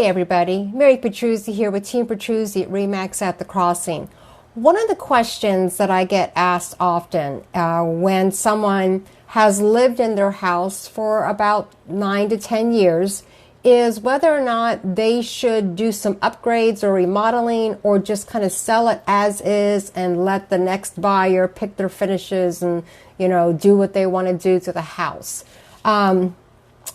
Hey everybody, Mary Petruzzi here with Team Petruzzi at Remax at the Crossing. One of the questions that I get asked often when someone has lived in their house for about 9 to 10 years is whether or not they should do some upgrades or remodeling or just kind of sell it as is and let the next buyer pick their finishes and, do what they want to do to the house.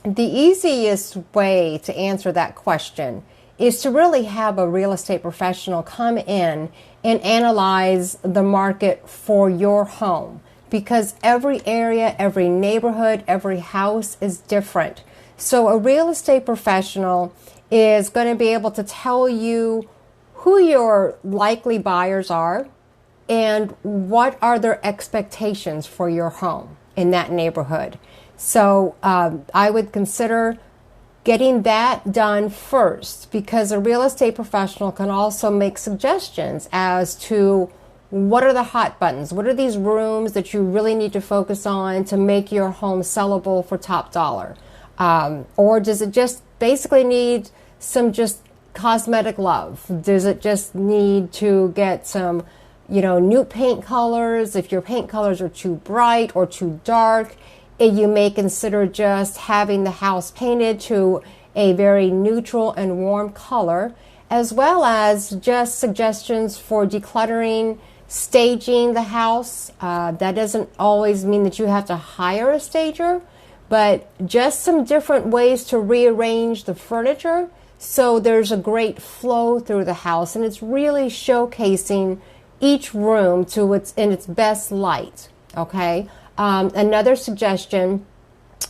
The easiest way to answer that question is to really have a real estate professional come in and analyze the market for your home, because every area, every neighborhood, every house is different. So a real estate professional is going to be able to tell you who your likely buyers are and what are their expectations for your home in that neighborhood. So I would consider getting that done first, because a real estate professional can also make suggestions as to what are the hot buttons, what are these rooms that you really need to focus on to make your home sellable for top dollar, or does it just basically need some just cosmetic love? Does it just need to get some new paint colors? If your paint colors are too bright or too dark, you may consider just having the house painted to a very neutral and warm color, as well as just suggestions for decluttering, staging the house. That doesn't always mean that you have to hire a stager, but just some different ways to rearrange the furniture so there's a great flow through the house and it's really showcasing each room to in its best light. Okay. Another suggestion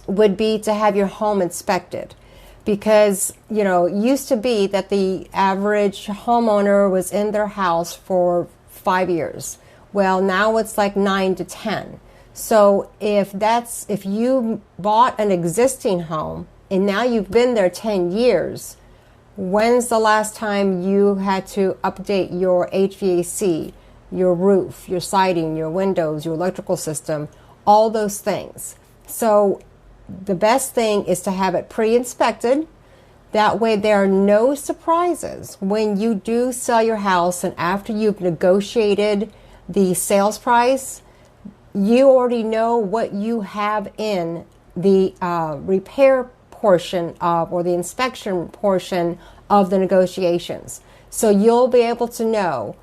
would be to have your home inspected, because it used to be that the average homeowner was in their house for 5 years. Well, now it's like 9 to 10. So if you bought an existing home and now you've been there 10 years, when's the last time you had to update your HVAC, your roof, your siding, your windows, your electrical system, all those things? So the best thing is to have it pre-inspected. That way there are no surprises when you do sell your house, and after you've negotiated the sales price, you already know what you have in the repair portion of, or the inspection portion of the negotiations. So you'll be able to know,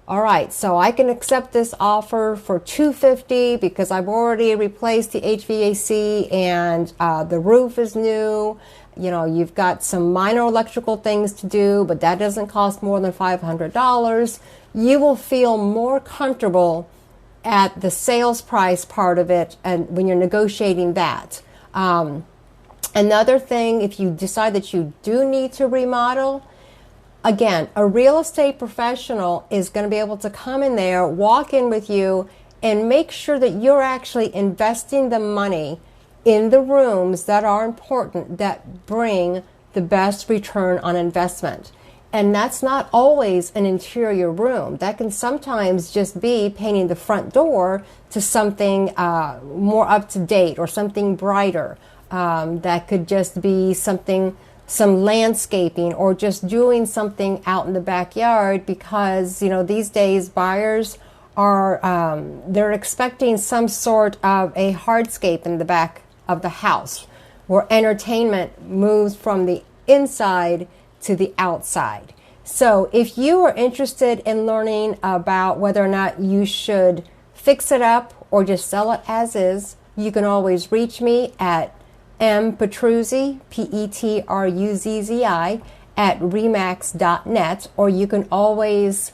all right, so I can accept this offer for $250 because I've already replaced the HVAC and the roof is new. You've got some minor electrical things to do, but that doesn't cost more than $500. You will feel more comfortable at the sales price part of it, and when you're negotiating that. Another thing, if you decide that you do need to remodel, again, a real estate professional is going to be able to come in there, walk in with you, and make sure that you're actually investing the money in the rooms that are important, that bring the best return on investment. And that's not always an interior room. That can sometimes just be painting the front door to something more up to date or something brighter. That could just be some landscaping, or just doing something out in the backyard, because these days buyers are they're expecting some sort of a hardscape in the back of the house, where entertainment moves from the inside to the outside. So if you are interested in learning about whether or not you should fix it up or just sell it as is, you can always reach me at Petruzzi, Petruzzi, at remax.net, or you can always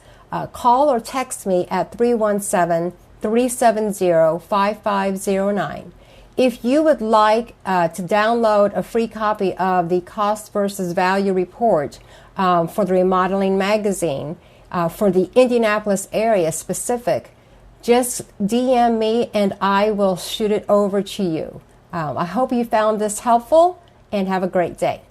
call or text me at 317-370-5509. If you would like to download a free copy of the Cost versus Value Report for the Remodeling Magazine for the Indianapolis area specific, just DM me and I will shoot it over to you. I hope you found this helpful, and have a great day.